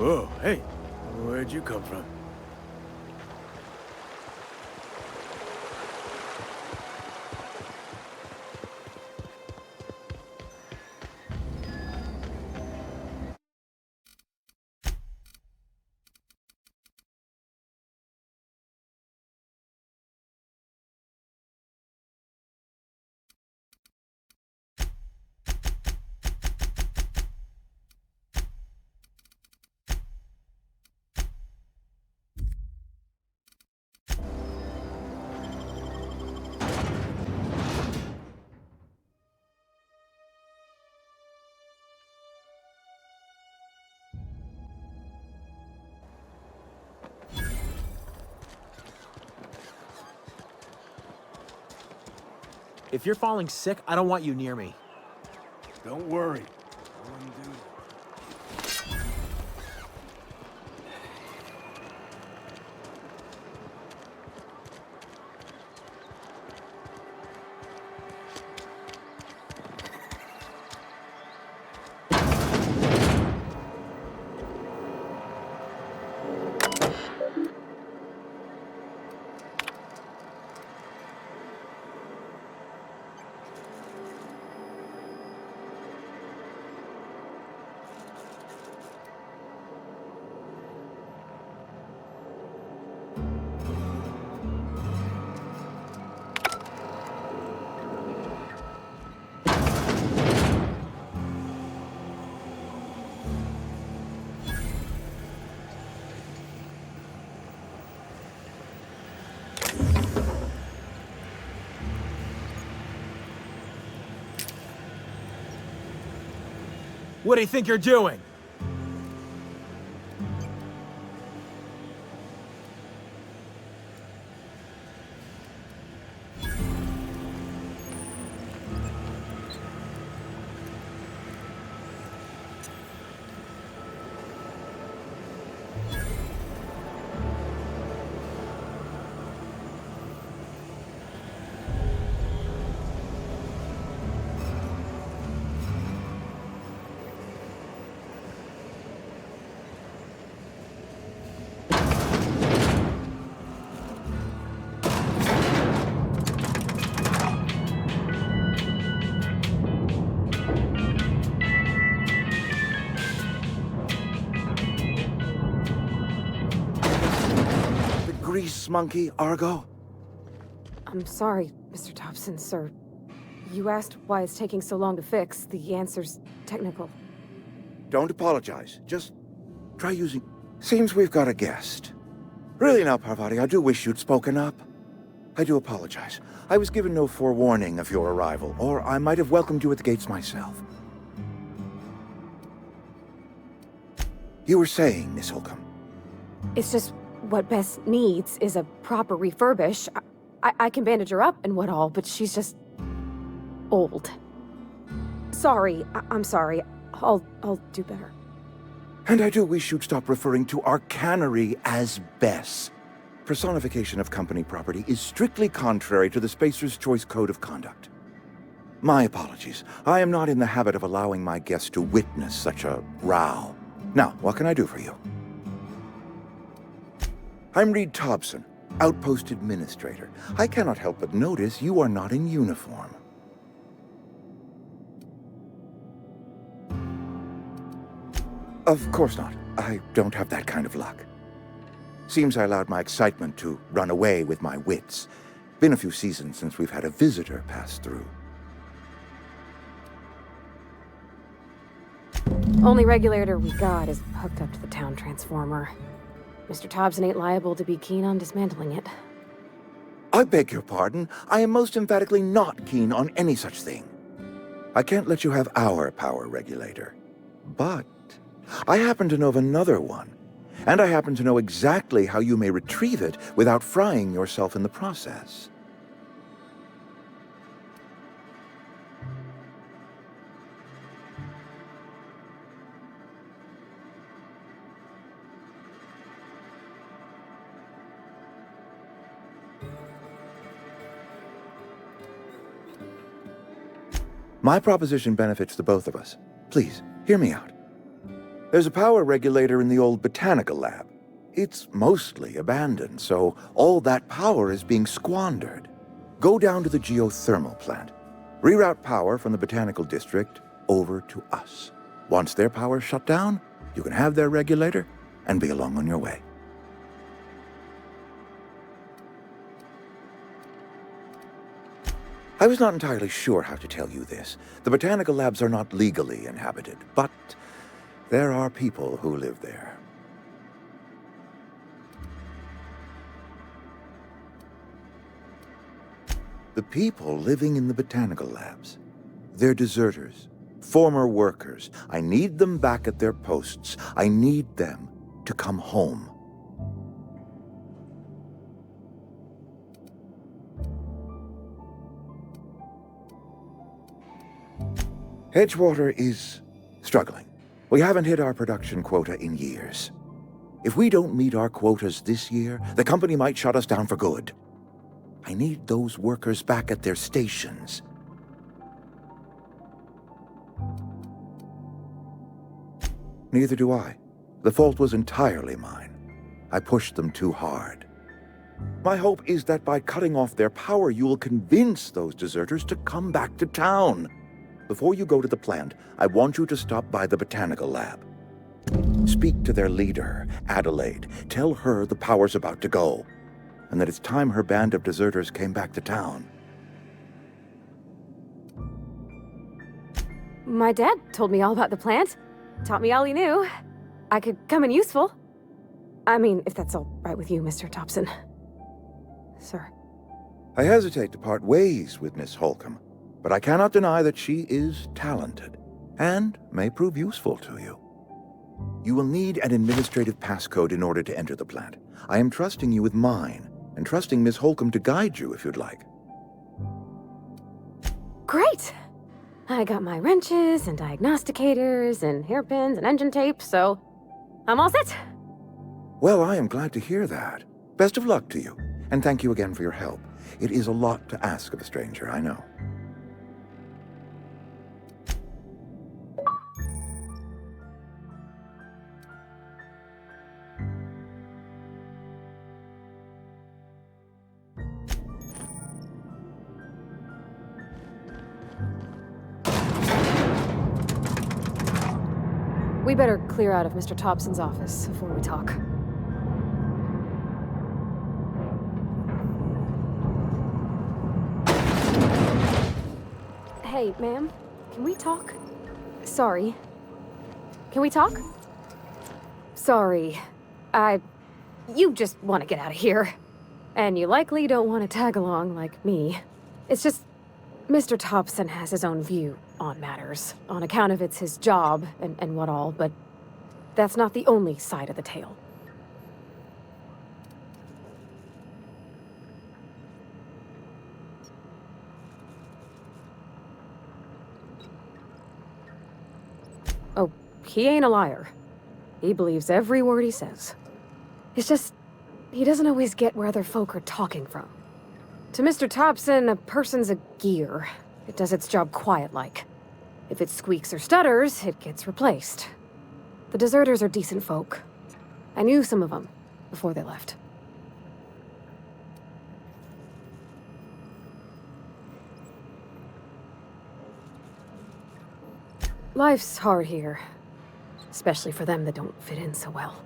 Oh, hey. Where'd you come from? If you're falling sick, I don't want you near me. Don't worry. I wouldn't do that. What do you think you're doing? Grease monkey, Argo? I'm sorry, Mr. Thompson, sir. You asked why it's taking so long to fix. The answer's technical. Don't apologize. Just try using... Seems we've got a guest. Really now, Parvati, I do wish you'd spoken up. I do apologize. I was given no forewarning of your arrival, or I might have welcomed you at the gates myself. You were saying, Miss Holcomb. It's just what Bess needs is a proper refurbish. I can bandage her up and what all, but she's just... old. Sorry, I'm sorry. I'll do better. And I do wish you'd stop referring to our cannery as Bess. Personification of company property is strictly contrary to the Spacer's Choice Code of Conduct. My apologies. I am not in the habit of allowing my guests to witness such a row. Now, what can I do for you? I'm Reed Thompson, Outpost Administrator. I cannot help but notice you are not in uniform. Of course not. I don't have that kind of luck. Seems I allowed my excitement to run away with my wits. Been a few seasons since we've had a visitor pass through. Only regulator we got is hooked up to the town transformer. Mr. Thompson ain't liable to be keen on dismantling it. I beg your pardon. I am most emphatically not keen on any such thing. I can't let you have our power regulator. But I happen to know of another one. And I happen to know exactly how you may retrieve it without frying yourself in the process. My proposition benefits the both of us. Please, hear me out. There's a power regulator in the old botanical lab. It's mostly abandoned, so all that power is being squandered. Go down to the geothermal plant. Reroute power from the botanical district over to us. Once their power's shut down, you can have their regulator and be along on your way. I was not entirely sure how to tell you this. The botanical labs are not legally inhabited, but there are people who live there. The people living in the botanical labs. They're deserters, former workers. I need them back at their posts. I need them to come home. Edgewater is struggling. We haven't hit our production quota in years. If we don't meet our quotas this year, the company might shut us down for good. I need those workers back at their stations. Neither do I. The fault was entirely mine. I pushed them too hard. My hope is that by cutting off their power, you will convince those deserters to come back to town. Before you go to the plant, I want you to stop by the botanical lab. Speak to their leader, Adelaide. Tell her the power's about to go, and that it's time her band of deserters came back to town. My dad told me all about the plant. Taught me all he knew. I could come in useful. I mean, if that's all right with you, Mr. Thompson. Sir. I hesitate to part ways with Miss Holcomb, but I cannot deny that she is talented, and may prove useful to you. You will need an administrative passcode in order to enter the plant. I am trusting you with mine, and trusting Miss Holcomb to guide you if you'd like. Great! I got my wrenches and diagnosticators and hairpins and engine tape, so I'm all set. Well, I am glad to hear that. Best of luck to you, and thank you again for your help. It is a lot to ask of a stranger, I know. We better clear out of Mr. Thompson's office before we talk. Hey, ma'am, can we talk? Sorry. Can we talk? Sorry. You just want to get out of here. And you likely don't want to tag along like me. It's just, Mr. Thompson has his own view on matters, on account of it's his job and what all, but that's not the only side of the tale. Oh, he ain't a liar. He believes every word he says. It's just, he doesn't always get where other folk are talking from. To Mr. Thompson, a person's a gear. It does its job quiet-like. If it squeaks or stutters, it gets replaced. The deserters are decent folk. I knew some of them before they left. Life's hard here, especially for them that don't fit in so well.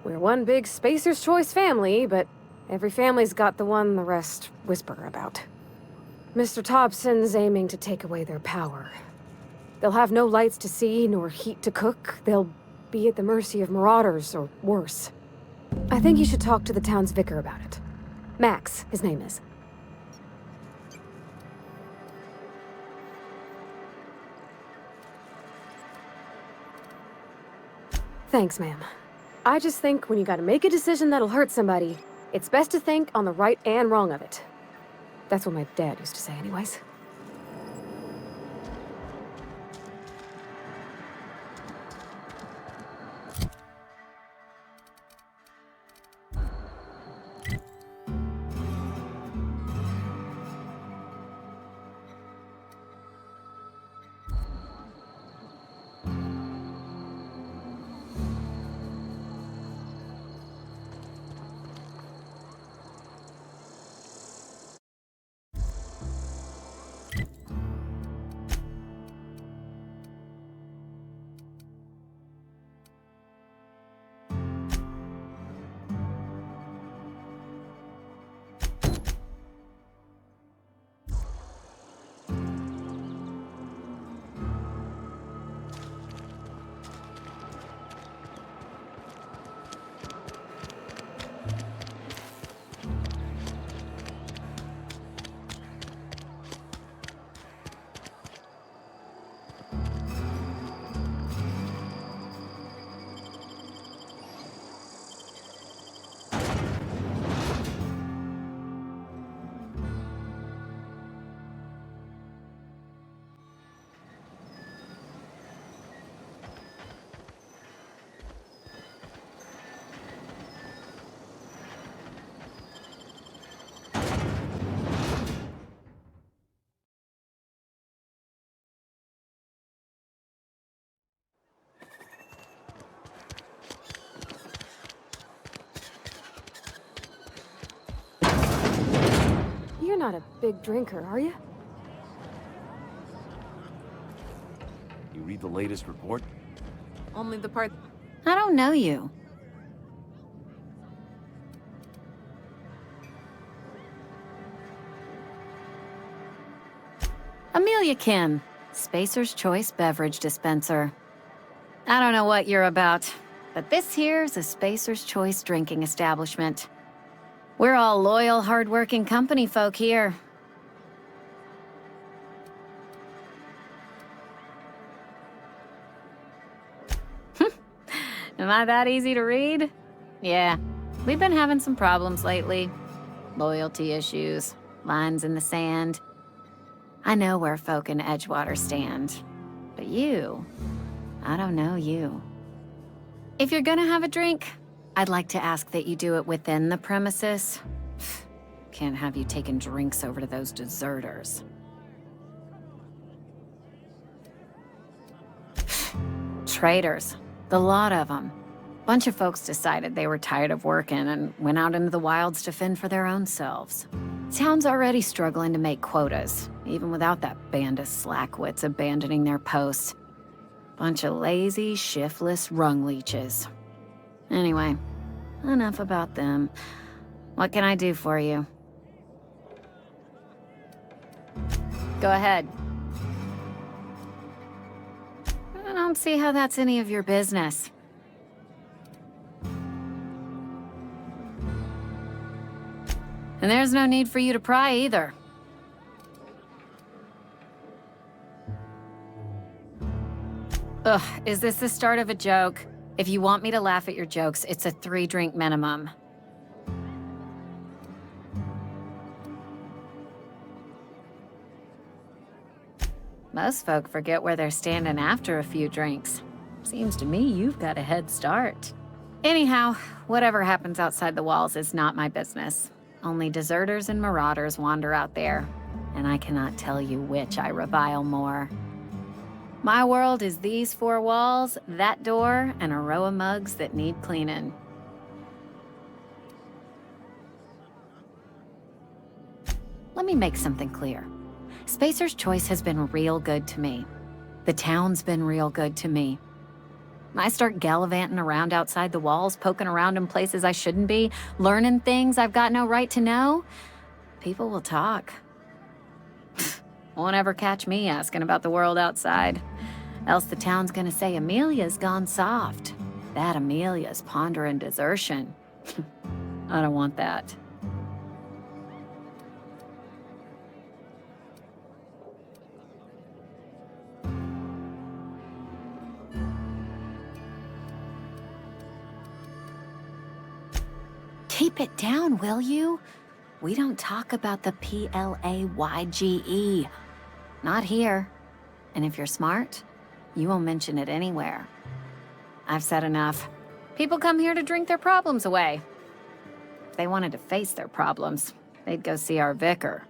We're one big Spacer's Choice family, but every family's got the one the rest whisper about. Mr. Thompson's aiming to take away their power. They'll have no lights to see, nor heat to cook. They'll be at the mercy of marauders, or worse. I think you should talk to the town's vicar about it. Max, his name is. Thanks, ma'am. I just think when you gotta make a decision that'll hurt somebody, it's best to think on the right and wrong of it. That's what my dad used to say anyways. You're not a big drinker, are you? You read the latest report? Only the part... I don't know you. Amelia Kim, Spacer's Choice Beverage Dispenser. I don't know what you're about, but this here's a Spacer's Choice drinking establishment. We're all loyal, hard-working company folk here. Am I that easy to read? Yeah, we've been having some problems lately. Loyalty issues, lines in the sand. I know where folk in Edgewater stand. But you, I don't know you. If you're gonna have a drink, I'd like to ask that you do it within the premises. Can't have you taking drinks over to those deserters. Traitors. The lot of them. Bunch of folks decided they were tired of working and went out into the wilds to fend for their own selves. Town's already struggling to make quotas, even without that band of slackwits abandoning their posts. Bunch of lazy, shiftless rung leeches. Anyway, enough about them. What can I do for you? Go ahead. I don't see how that's any of your business. And there's no need for you to pry either. Ugh, is this the start of a joke? If you want me to laugh at your jokes, it's a 3-drink minimum. Most folk forget where they're standing after a few drinks. Seems to me you've got a head start. Anyhow, whatever happens outside the walls is not my business. Only deserters and marauders wander out there, and I cannot tell you which I revile more. My world is these 4 walls, that door, and a row of mugs that need cleaning. Let me make something clear. Spacer's Choice has been real good to me. The town's been real good to me. I start gallivanting around outside the walls, poking around in places I shouldn't be, learning things I've got no right to know. People will talk. Won't ever catch me asking about the world outside. Else the town's gonna say Amelia's gone soft. That Amelia's pondering desertion. I don't want that. Keep it down, will you? We don't talk about the PLAYGE. Not here. And if you're smart, you won't mention it anywhere. I've said enough. People come here to drink their problems away. If they wanted to face their problems, they'd go see our vicar.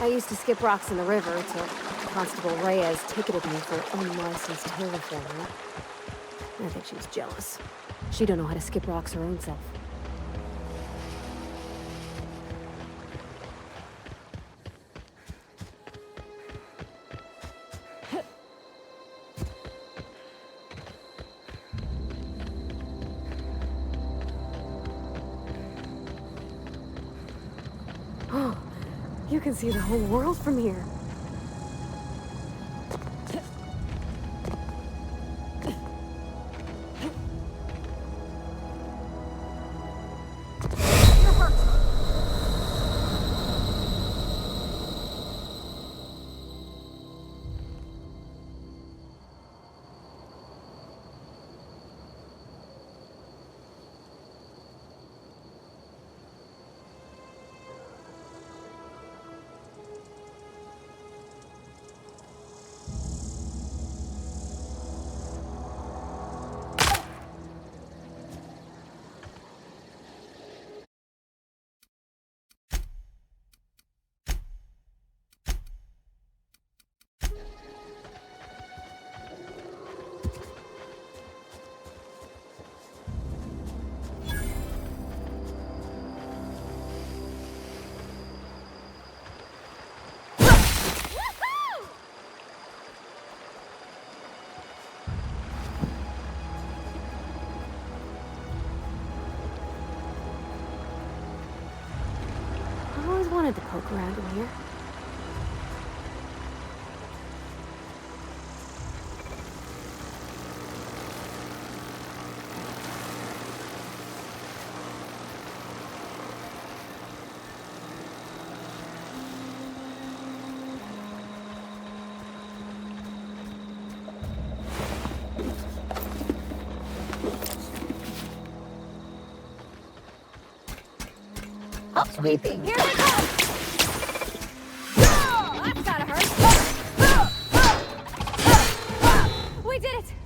I used to skip rocks in the river till Constable Reyes ticketed me for unlicensed terraforming. I think she was jealous. She don't know how to skip rocks her own self. You can see the whole world from here. I always wanted to poke around in here. Oh, sweetie. Here we go! Oh, that's gotta hurt. We did it!